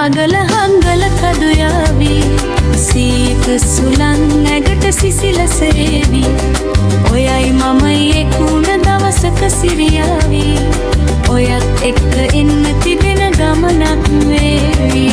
රාගල හංගල කදුයාවි සීත සුලං ඇගට සිසිලසේවි ඔයයි මමයි එකුණ දවසක සිරියාවි ඔයත් එක්ක එන්න තිබෙන ගමනක් වේවි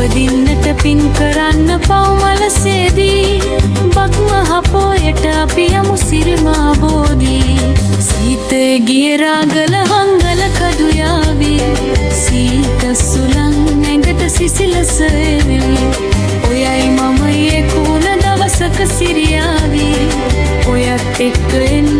උපදින්නට පින් කරන්න පව්මල සේදී බක්ම හපෝයට අපි යමු සිරිමා බෝධී සීතේ ගිය රාගල හංගල කදුයාවි සීත සුලං ඇඟට සිසිලසේවි ඔයයි මමයි එකුණ දවසක සිරියාවි ඔයත් එක්ක එන්න